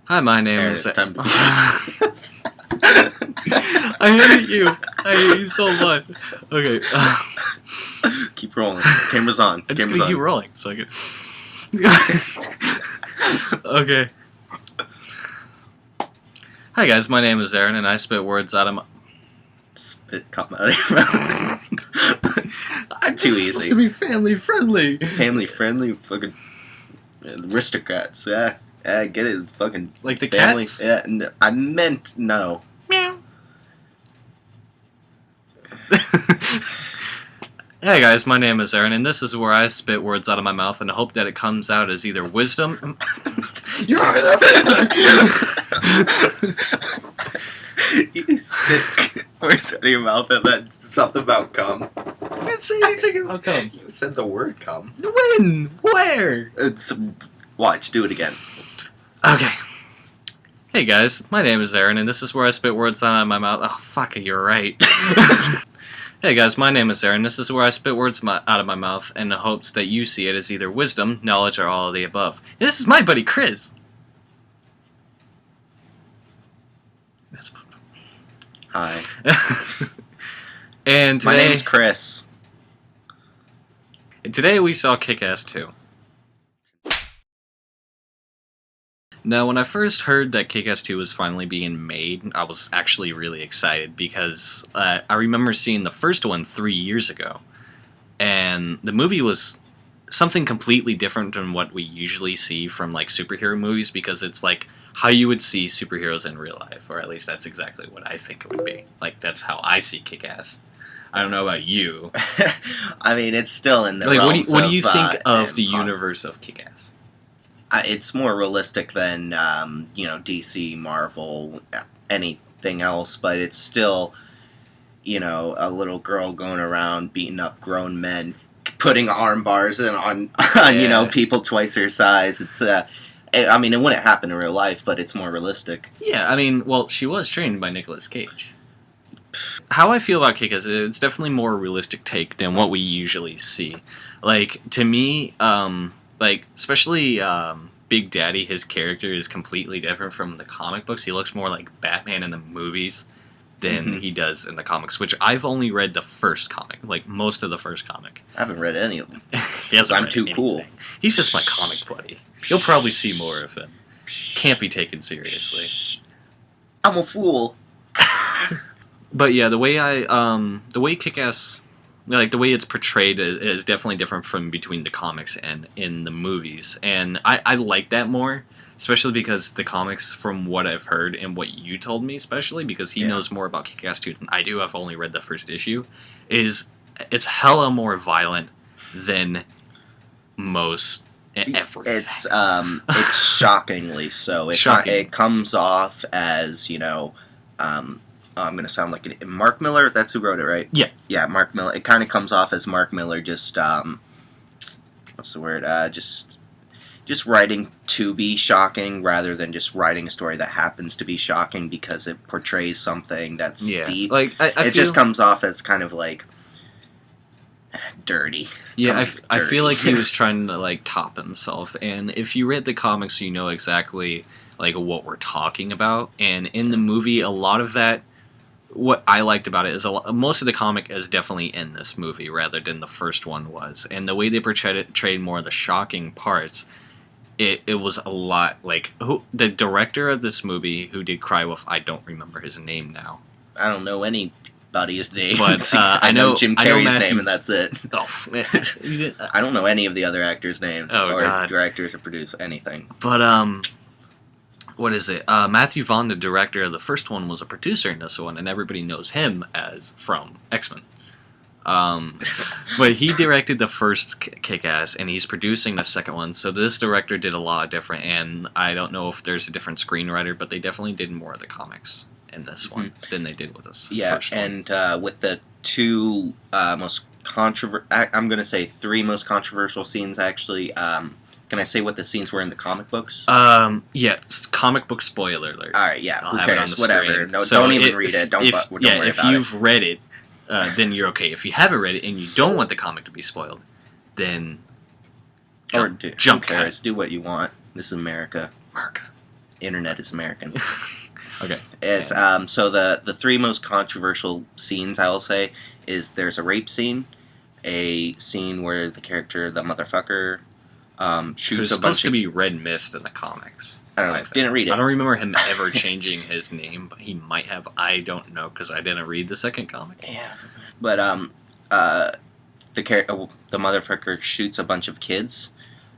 Hi, my name Aaron, is... it's time to be I hate you. I hate you so much. Okay. Keep rolling. Camera's on. I'm just Camera's gonna on. keep rolling so I can... Okay. Hi, guys. My name is Aaron, and I spit words out of my... Spit come out of your mouth. Too This is easy. supposed to be family-friendly. Family-friendly fucking aristocrats. Yeah, get it. Fucking Like the family. cats? Yeah, I meant no. Meow. Hey guys, my name is Aaron, and this is where I spit words out of my mouth and hope that it comes out as either wisdom... You're You spit words out of your mouth and then something about cum. I didn't say anything about cum. You said the word cum. When? Where? Watch, do it again. Okay. Hey guys, my name is Aaron, and this is where I spit words out of my mouth. Oh, fuck it, you're right. Hey guys, my name is Aaron. This is where I spit words out of my mouth in the hopes that you see it as either wisdom, knowledge, or all of the above. This is my buddy Chris. That's... Hi. And today, My name's Chris. Today we saw Kick-Ass 2. Now, when I first heard that Kick-Ass 2 was finally being made, I was actually really excited because I remember seeing the first one 3 years ago. And the movie was something completely different than what we usually see from like superhero movies, because it's like how you would see superheroes in real life, or at least that's exactly what I think it would be. Like, that's how I see Kick-Ass. I don't know about you. I mean, it's still in the Like, realms what do you of, think of the universe of Kick-Ass? It's more realistic than DC, Marvel, anything else, but it's still, a little girl going around beating up grown men, putting arm bars on people twice her size. It's I mean, it wouldn't happen in real life, but it's more realistic. Yeah, I mean, well, she was trained by Nicolas Cage. How I feel about Kick-Ass, it's definitely more a realistic take than what we usually see. Like, to me, especially Big Daddy, his character is completely different from the comic books. He looks more like Batman in the movies than he does in the comics, which I've only read the first comic, like most of the first comic. I haven't read any of them. I'm too cool. He's just my comic buddy. You'll probably see more of him. Can't be taken seriously. I'm a fool. But yeah, the way Kick-Ass, like the way it's portrayed is definitely different from between the comics and in the movies. And I like that more, especially because the comics, from what I've heard and what you told me, especially because he knows more about Kick-Ass 2 than I do, I've only read the first issue, it's hella more violent than most everything. It's shockingly so. It comes off as, I'm going to sound like Mark Miller. That's who wrote it, right? Yeah. Yeah, Mark Miller. It kind of comes off as Mark Miller just, what's the word? Just writing to be shocking rather than just writing a story that happens to be shocking because it portrays something that's deep. Like, it just comes off as kind of like dirty. Yeah, I feel like he was trying to like top himself. And if you read the comics, you know exactly like what we're talking about. And in the movie, a lot of that, what I liked about it is most of the comic is definitely in this movie rather than the first one was. And the way they portrayed more of the shocking parts, it was a lot like the director of this movie who did Cry Wolf. I don't remember his name now. I don't know anybody's name, but I know Jim Carrey's name, and that's it. Oh, I don't know any of the other actors' names or directors or produce anything. But what is it? Matthew Vaughn, the director of the first one, was a producer in this one, and everybody knows him as from X-Men. But he directed the first Kick-Ass, and he's producing the second one. So this director did a lot of different, and I don't know if there's a different screenwriter, but they definitely did more of the comics in this one than they did with this first one. And with the two most I'm going to say three most controversial scenes, actually. Can I say what the scenes were in the comic books? Yeah, comic book spoiler alert. All right, yeah, I'll who cares? Whatever. Screen. No, don't even read it. Don't worry about it. If you've read it, then you're okay. If you haven't read it and you don't want the comic to be spoiled, then jump. Who cares? Do what you want. This is America. Internet is American. Okay. It's so the three most controversial scenes I will say is there's a rape scene, a scene where the character, the motherfucker, shoots Who's a bunch supposed to of. be Red Mist in the comics. I don't know. Didn't read it. I don't remember him ever changing his name, but he might have. I don't know because I didn't read the second comic. Yeah, but the motherfucker shoots a bunch of kids,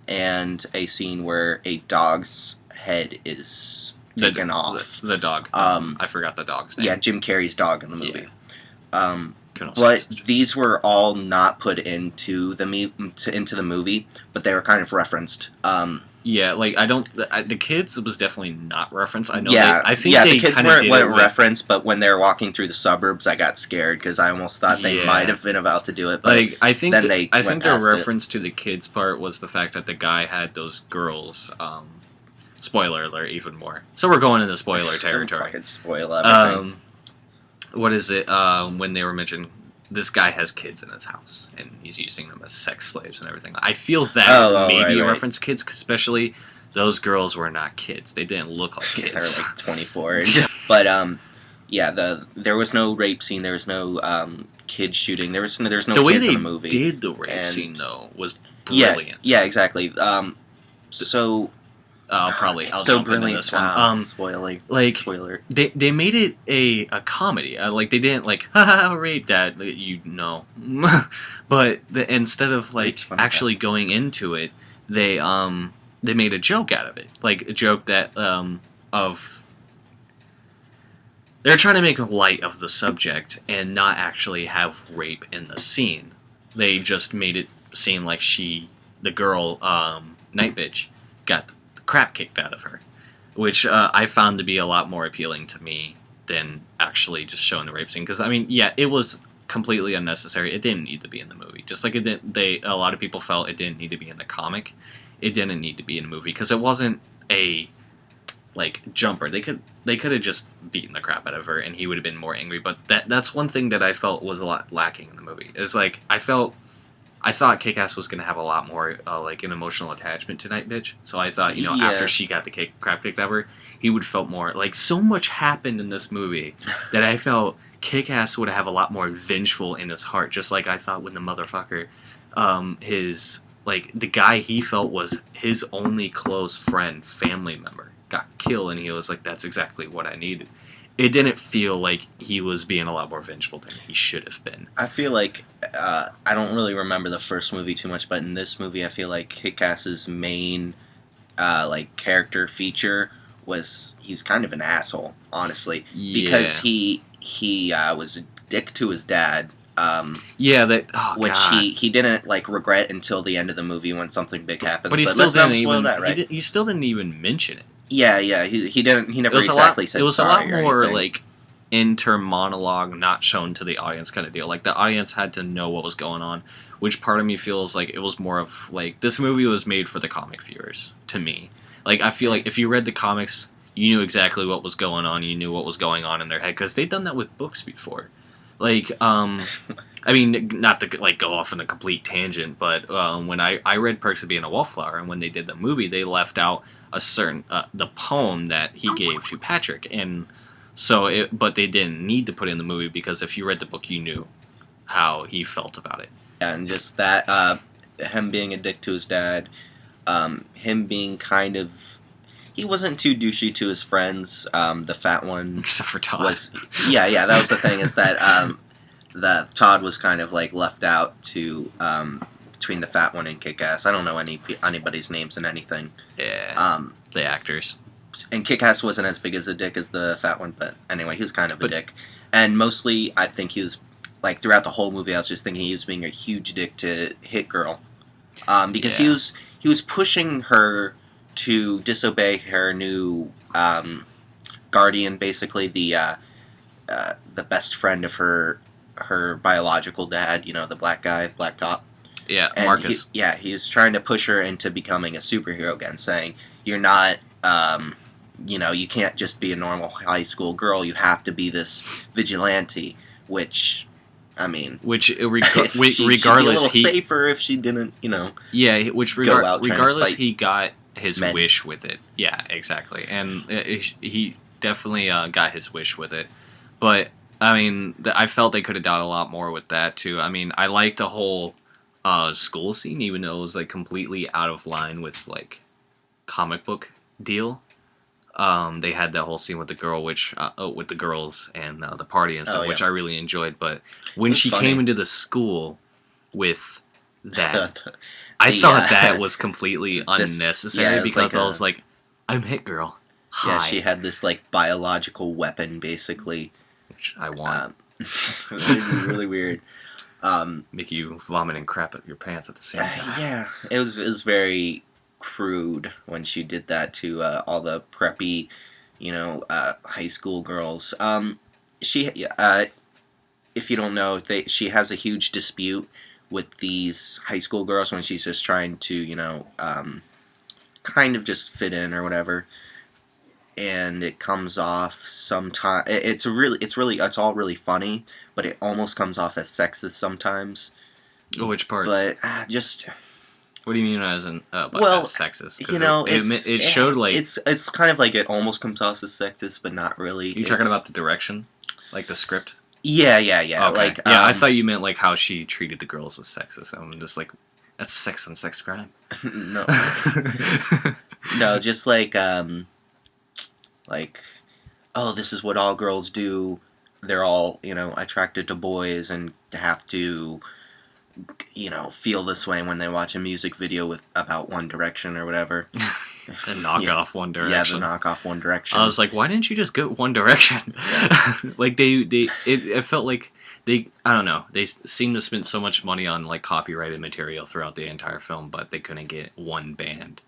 and a scene where a dog's head is taken off. The dog. I forgot the dog's name. Yeah, Jim Carrey's dog in the movie. Yeah. But these were all not put into the movie, but they were kind of referenced. Yeah, like the kids was definitely not referenced. I know. Yeah, I think the kids weren't referenced, but when they were walking through the suburbs, I got scared because I almost thought they might have been about to do it. But like I think the reference it. to the kids part was the fact that the guy had those girls. Spoiler alert, even more. So we're going into spoiler territory. Fucking spoil everything. What is it? When they were mentioned, this guy has kids in his house, and he's using them as sex slaves and everything. I feel that is maybe a reference to kids, especially those girls were not kids. They didn't look like kids. They were like 24. But yeah, there was no rape scene. There was no kid shooting. There was no kids in the movie. The way they did the rape scene though was brilliant. Yeah, exactly. I'll jump into this one. Spoiler. They made it a comedy. Like they didn't like haha rape that but instead of like actually going into it, they made a joke out of it. Like a joke that of they're trying to make light of the subject and not actually have rape in the scene. They just made it seem like the girl, Night Bitch, got crap kicked out of her, which I found to be a lot more appealing to me than actually just showing the rape scene. Because I mean, yeah, it was completely unnecessary. It didn't need to be in the movie. Just like it didn't. A lot of people felt it didn't need to be in the comic. It didn't need to be in the movie because it wasn't a like jumper. They could have just beaten the crap out of her and he would have been more angry. But that's one thing that I felt was a lot lacking in the movie. It's like I thought Kick-Ass was going to have a lot more, like, an emotional attachment to Night Bitch. So I thought, after she got the crap kicked out of her, he would felt more... Like, so much happened in this movie that I felt Kick-Ass would have a lot more vengeful in his heart. Just like I thought when the motherfucker, the guy he felt was his only close friend, family member, got killed. And he was like, that's exactly what I needed. It didn't feel like he was being a lot more vengeful than he should have been. I feel like, I don't really remember the first movie too much, but in this movie I feel like Kick-Ass's main, character feature was, he was kind of an asshole, honestly. Yeah. Because he was a dick to his dad. Which he didn't, regret until the end of the movie when something big happened. But he still didn't even, he still didn't even mention it. Yeah, he didn't. He never exactly said sorry. It was a lot more like inter monologue, not shown to the audience kind of deal. Like the audience had to know what was going on, which part of me feels like it was more of like this movie was made for the comic viewers. To me, like I feel like if you read the comics, you knew exactly what was going on. You knew what was going on in their head because they'd done that with books before. Like, I mean, not to like go off on a complete tangent, but when I read Perks of Being a Wallflower, and when they did the movie, they left out a certain the poem that he gave to Patrick, and but they didn't need to put it in the movie because if you read the book, you knew how he felt about it. Yeah, and just that him being a dick to his dad, him being kind of, he wasn't too douchey to his friends. The fat one, except for Todd, that was the thing is that that Todd was kind of like left out to. Between the fat one and Kick-Ass. I don't know anybody's names in anything. Yeah. The actors. And Kick-Ass wasn't as big as a dick as the fat one, but anyway, he was kind of a dick. And mostly, I think he was, like, throughout the whole movie, I was just thinking he was being a huge dick to Hit Girl. Because he was pushing her to disobey her new guardian, basically, the best friend of her biological dad, the black guy, black cop. Yeah, and Marcus. He was trying to push her into becoming a superhero again, saying, you're not, you can't just be a normal high school girl, you have to be this vigilante, which, I mean... regardless, she'd be a little safer if she didn't, Yeah, regardless, he got his Men. wish with it. Yeah, exactly. And he definitely got his wish with it. But I mean, I felt they could have done a lot more with that too. I mean, I liked the whole school scene, even though it was like completely out of line with like comic book deal. They had that whole scene with the girl, which with the girls and the party and stuff, which I really enjoyed. But when she came into the school with that, I thought that was completely unnecessary because I was like, "I'm Hit Girl." Hi. Yeah, she had this like biological weapon, basically, which I want. Really weird. Make you vomit and crap at your pants at the same time. Yeah, it was very crude when she did that to all the preppy, high school girls. She, if you don't know, she has a huge dispute with these high school girls when she's just trying to, kind of just fit in or whatever. And it comes off sometimes. It's all really funny, but it almost comes off as sexist sometimes. Which parts? But just. What do you mean as sexist? It showed like it's kind of like it almost comes off as sexist, but not really. You talking about the direction, like the script? Yeah. Okay. Like I thought you meant like how she treated the girls was sexist. I'm just like, that's sex and sex crime. No, no, just like oh, this is what all girls do. They're all attracted to boys and have to. Feel this way when they watch a music video about One Direction or whatever. The knockoff One Direction. Yeah, the knockoff One Direction. I was like, why didn't you just go One Direction? Like it felt like I don't know. They seemed to spend so much money on like copyrighted material throughout the entire film, but they couldn't get one band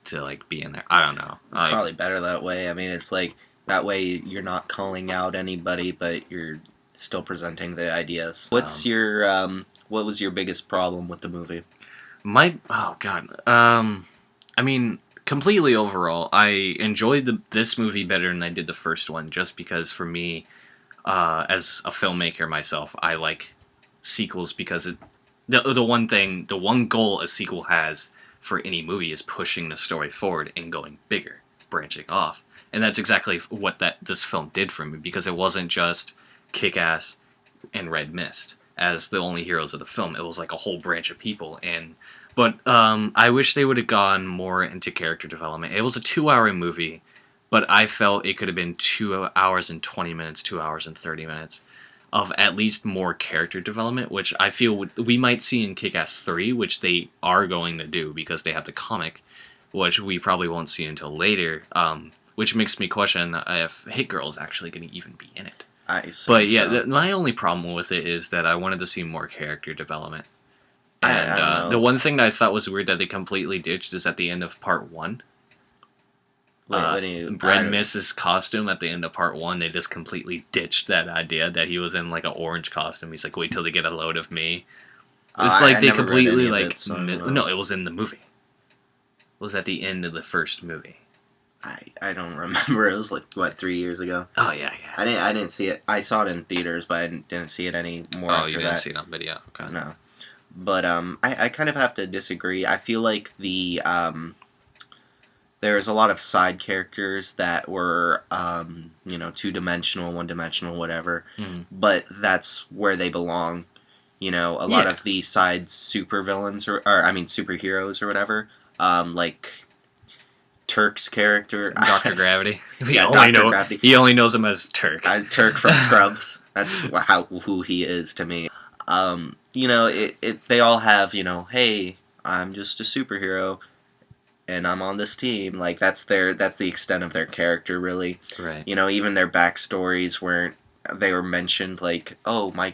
to like be in there. I don't know. Probably better that way. I mean, it's like that way you're not calling out anybody, but you're still presenting the ideas. What was your biggest problem with the movie? I mean, completely overall, I enjoyed this movie better than I did the first one, just because for me, as a filmmaker myself, I like sequels because the one goal a sequel has for any movie is pushing the story forward and going bigger, branching off. And that's exactly what this film did for me, because it wasn't just Kick-Ass and Red Mist as the only heroes of the film. It was like a whole branch of people. But I wish they would have gone more into character development. It was a 2-hour movie, but I felt it could have been 2 hours and 20 minutes, 2 hours and 30 minutes of at least more character development, which I feel we might see in Kick-Ass 3, which they are going to do because they have the comic, which we probably won't see until later, which makes me question if Hit Girl is actually going to even be in it. But yeah, my only problem with it is that I wanted to see more character development. And the one thing that I thought was weird that they completely ditched is at the end of part 1. Red Mist's costume at the end of part 1, they just completely ditched that idea that he was in like an orange costume. He's like, wait till they get a load of me. It's like they completely like... No, it was in the movie. It was at the end of the first movie. I don't remember. It was like 3 years ago. Oh yeah. I didn't see it. I saw it in theaters, but I didn't see it anymore. Oh, you didn't see it on video? Okay. No, but I kind of have to disagree. I feel like there's a lot of side characters that were 2-dimensional, 1-dimensional, whatever. But that's where they belong. A lot of the side supervillains or superheroes or whatever. Like Turk's character, Dr. Gravity. Gravity. He only knows him as Turk. Turk from Scrubs. That's who he is to me. They all have, hey, I'm just a superhero, and I'm on this team. Like that's the extent of their character, really. Right. Even their backstories they were mentioned, like, oh, my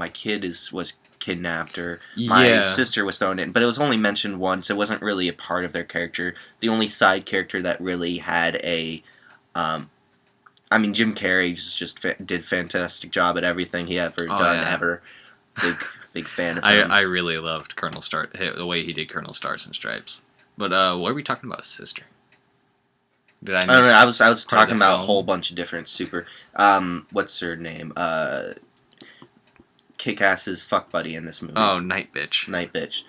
kid was kidnapped, or my sister was thrown in, but it was only mentioned once. It wasn't really a part of their character. The only side character that really had a Jim Carrey just did fantastic job at everything he ever done ever. Big fan of him. I really loved Colonel Star, the way he did Colonel Stars and Stripes. But what are we talking about? His sister? Did I? I was talking about a whole bunch of different what's her name? Kick-Ass's fuck buddy in this movie. Oh, Night Bitch. Night Bitch.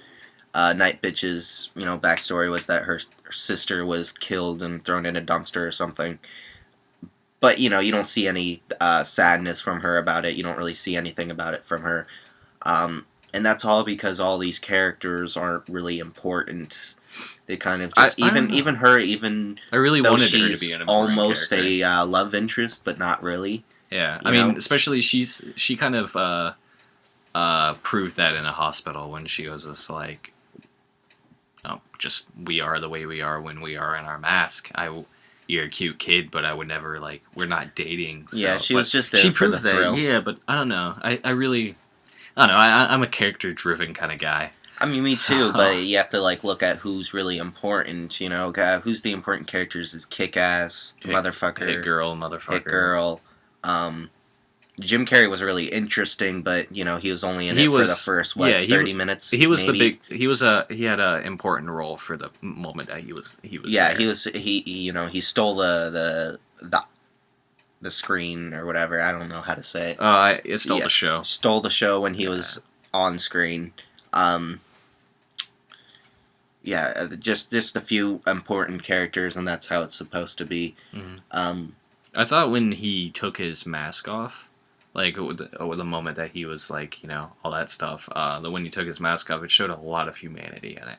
Night Bitch's backstory was that her sister was killed and thrown in a dumpster or something. But you don't see any sadness from her about it. You don't really see anything about it from her, and that's all because all these characters aren't really important. They kind of just I don't know. even her, even I really though wanted her to she's be an important almost character. a love interest, but not really. Yeah, You I mean, know? especially she kind of proved that in a hospital when she was just like, oh, just we are the way we are when we are in our mask. You're a cute kid, but I would never like. We're not dating. So. Yeah, she was just she in for the proved that. thrill. Yeah, but I don't know. I really, I don't know. I'm a character driven kind of guy. I mean, me So- too, but you have to look at who's really important. Who's the important characters is Kick-Ass, Motherfucker, Hit girl, motherfucker. Hit Girl. Jim Carrey was really interesting, but he was only in He it for was- the first 30 minutes. He was maybe? he had an important role for the moment that he was. Yeah, there. he stole the screen or whatever. I don't know how to say it. It stole Yeah. the show. Stole the show when he was on screen. Just a few important characters, and that's how it's supposed to be. Mhm. I thought when he took his mask off, like with the moment that he was like, all that stuff. When he took his mask off, it showed a lot of humanity in it.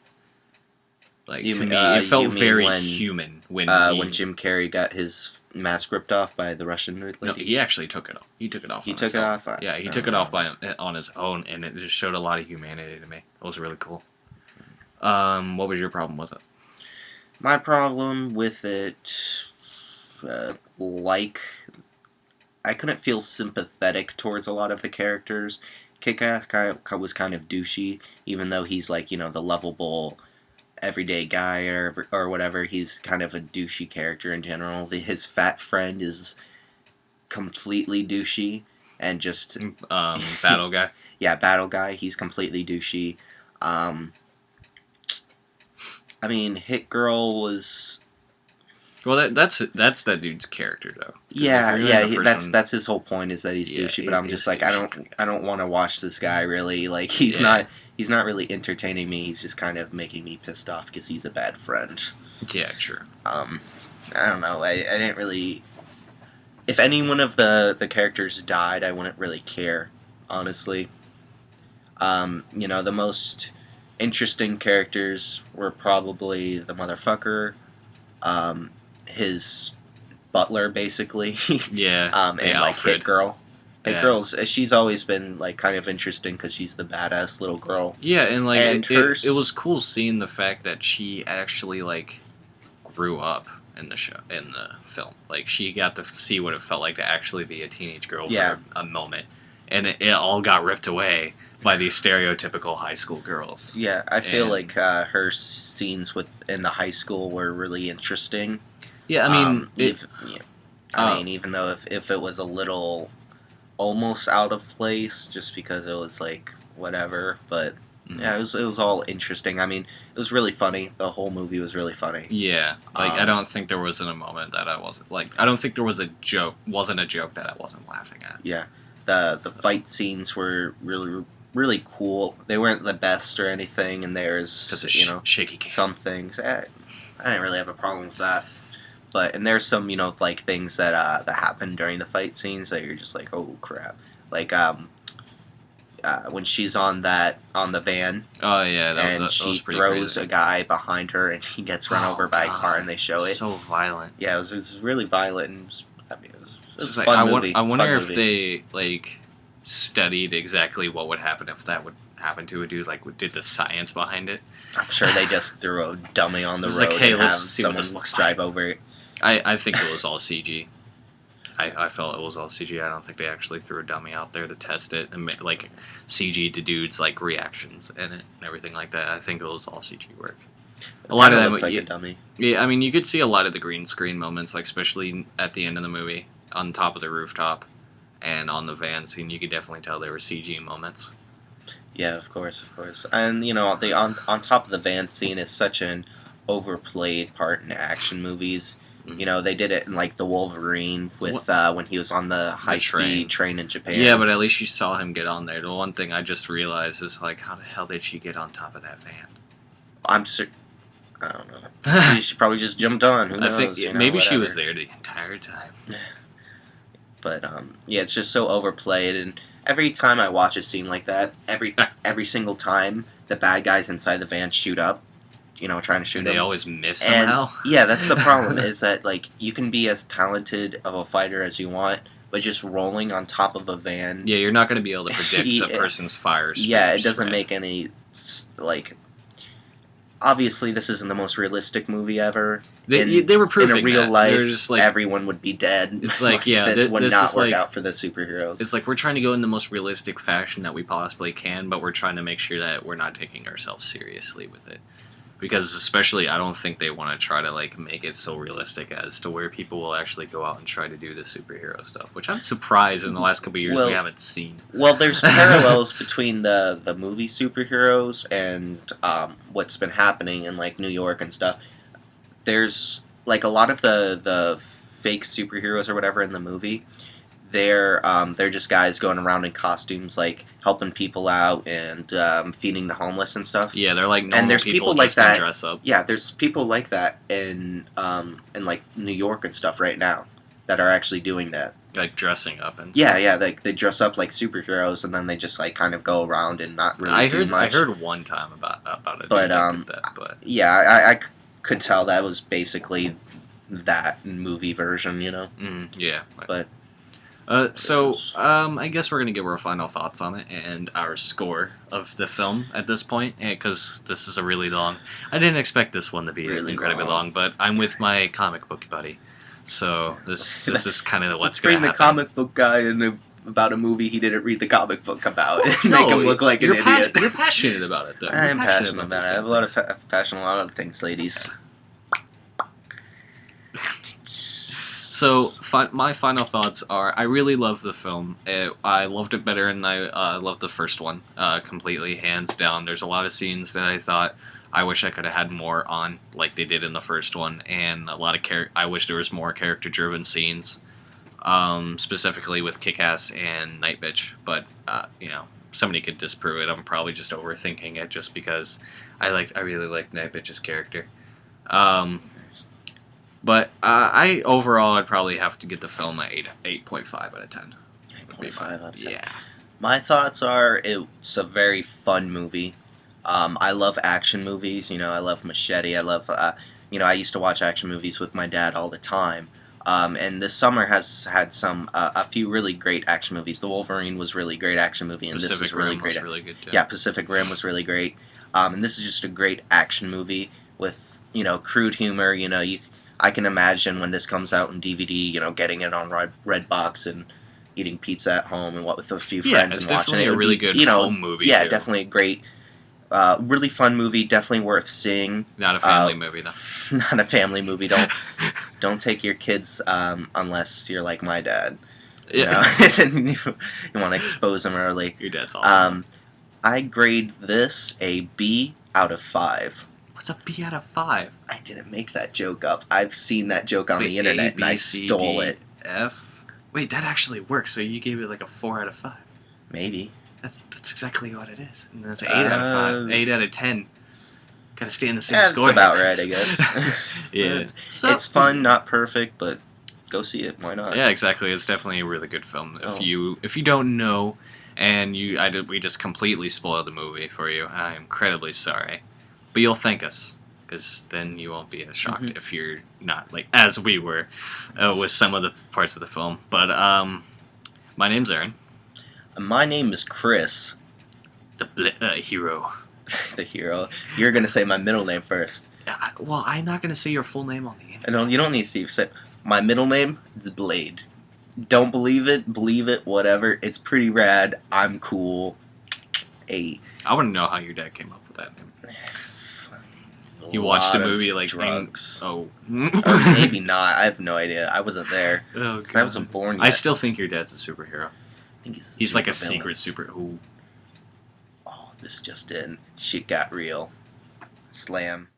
Like You to mean- me, it you felt mean very when- human when When Jim Carrey got his mask ripped off by the Russian lady. No, he actually took it off. He took it off. He on took his it own. off? Yeah, he took it off on his own, and it just showed a lot of humanity to me. It was really cool. What was your problem with it? My problem with it, I couldn't feel sympathetic towards a lot of the characters. Kick-Ass was kind of douchey, even though he's the lovable, everyday guy or whatever. He's kind of a douchey character in general. His fat friend is completely douchey and just Battle guy. yeah, battle guy. He's completely douchey. I mean, Hit Girl was. Well, that's that dude's character though. 'Cause Yeah, if you're yeah, in the first that's one- that's his whole point is that he's Yeah, douchey. But I'm he's just like, douchey. I don't want to watch this guy really. Like he's Yeah. not really entertaining me. He's just kind of making me pissed off because he's a bad friend. Yeah, sure. I don't know. I didn't really. If any one of the characters died, I wouldn't really care, honestly. The most interesting characters were probably the motherfucker, his butler, basically, Yeah. and the like Alfred. Hit Girl. Hit Yeah. Girl's she's always been kind of interesting because she's the badass little girl. Yeah, and like And it was cool seeing the fact that she actually grew up in the film. Like she got to see what it felt like to actually be a teenage girl Yeah. for a moment, and it all got ripped away by these stereotypical high school girls. Yeah, I feel And- like her scenes in the high school were really interesting. Yeah, I mean, Even though if it was a little almost out of place, just because it was whatever, but yeah, it was all interesting. I mean, it was really funny. The whole movie was really funny. yeah, I don't think there wasn't a moment that I wasn't I don't think there was a joke that I wasn't laughing at. Yeah, the fight scenes were really cool. They weren't the best or anything, and there's Because of shaky cam. some things. I didn't really have a problem with that. And there's some things that happen during the fight scenes that you're just like, oh crap, when she's on the van Oh yeah, and that she was pretty throws crazy. a guy behind her and he gets run Oh, over by a God. car and they show it. So violent. Yeah, it was really violent and it was It's just a like, fun I movie. wonder Fun if movie. they studied exactly what would happen if that would happen to a dude. Did the science behind it? I'm sure they just threw a dummy on the It's road like, hey, and have let's see what someone this looks drive over it. I think it was all CG. I felt it was all CG. I don't think they actually threw a dummy out there to test it and CG to dudes reactions in it and everything like that. I think it was all CG work. A lot of Kinda that looked like yeah, a dummy. yeah, I mean you could see a lot of the green screen moments, especially at the end of the movie on top of the rooftop and on the van scene. You could definitely tell they were CG moments. Yeah, of course. And the on top of the van scene is such an overplayed part in action movies. Mhm. They did it in the Wolverine with when he was on the high speed train in Japan. Yeah, but at least you saw him get on there. The one thing I just realized is how the hell did she get on top of that van? I'm sur- I don't know. She probably just jumped on. Who knows? I think you know, maybe she whatever. was there the entire time. But yeah, it's just so overplayed, and every time I watch a scene like that, every single time the bad guys inside the van shoot up, trying to shoot And them. they always miss And somehow. yeah, that's the problem. Is that like you can be as talented of a fighter as you want, but just rolling on top of a van. Yeah, you're not going to be able to predict Yeah. a person's fire speed. Yeah, it doesn't make any like. Obviously, this isn't the most realistic movie ever. They were proving in a real that. life, They're just like, everyone would be dead. It's like, yeah, this would this not is work like, out for the superheroes. It's like we're trying to go in the most realistic fashion that we possibly can, but we're trying to make sure that we're not taking ourselves seriously with it. Because especially, I don't think they want to try to like make it so realistic as to where people will actually go out and try to do the superhero stuff, which I'm surprised in the last couple of years we haven't seen. Well, there's parallels between the movie superheroes and what's been happening in like New York and stuff. There's like a lot of the fake superheroes or whatever in the movie. They're just guys going around in costumes, like helping people out and feeding the homeless and stuff. Yeah, they're like normal and there's people like just to that. Dress up. Yeah, there's people like that in like New York and stuff right now that are actually doing that. Like dressing up and Yeah, stuff. yeah, they dress up like superheroes and then they just like kind of go around and not really do much. I heard one time about it. But but yeah, I could tell that was basically that movie version, yeah. But I guess we're gonna give our final thoughts on it and our score of the film at this point, because this is a really long. I didn't expect this one to be Really incredibly long, but I'm with my comic book buddy, so this is kind of what's let's gonna bring the happen. comic book guy about a movie he didn't read the comic book about and make him look like an idiot. You're passionate about it, though. I am passionate about it. I have a lot things. of passion on a lot of things, ladies. So, my final thoughts are: I really love the film. I loved it better, and I loved the first one completely, hands down. There's a lot of scenes that I thought I wish I could have had more on, like they did in the first one, and a lot of I wish there was more character-driven scenes, specifically with Kick-Ass and Night Bitch. But somebody could disprove it. I'm probably just overthinking it, just because I really like Night Bitch's character. But I'd probably have to get the film at 8.5 out of 10. 8.5 out of 10. Yeah. My thoughts are it's a very fun movie. I love action movies. I love Machete. I love, I used to watch action movies with my dad all the time. And this summer has had a few really great action movies. The Wolverine was a really great action movie, and Pacific this is really Rim great. was really good too. Yeah, Pacific Rim was really great. And this is just a great action movie with crude humor. I can imagine when this comes out in DVD, getting it on Redbox and eating pizza at home and with a few friends it's and watching definitely it. a really good home movie. Yeah, too. definitely a great, really fun movie. Definitely worth seeing. Not a family movie though. Not a family movie. Don't take your kids unless you're like my dad. Yeah. You want to expose them early. Your dad's awesome. I grade this a B out of 5. What's a B out of 5? I didn't make that joke up. I've seen that joke on Wait, the internet A, B, and I C, stole D, it. F. Wait, that actually works. So you gave it like a 4 out of 5. Maybe. That's exactly what it is. And that's an 8 out of 5. 8 out of 10. Gotta stay in the same score. That's about right, I guess. Yeah. It's fun, not perfect, but go see it. Why not? Yeah, exactly. It's definitely a really good film. If you don't know, and we just completely spoiled the movie for you, I'm incredibly sorry. But you'll thank us, because then you won't be as shocked if you're not like as we were with some of the parts of the film. But my name's Aaron. My name is Chris. The hero. The hero. You're gonna say my middle name first. Well, I'm not gonna say your full name on the internet. You don't need to say my middle name is Blade. Don't believe it, believe it, whatever. It's pretty rad. I'm cool. Hey. I want to know how your dad came up with that name. You watched a movie like drugs. Or maybe not. I have no idea. I wasn't there because I wasn't born yet. I still think your dad's a superhero. I think he's like a secret super. Ooh. Oh, this just in. Shit got real. Slam.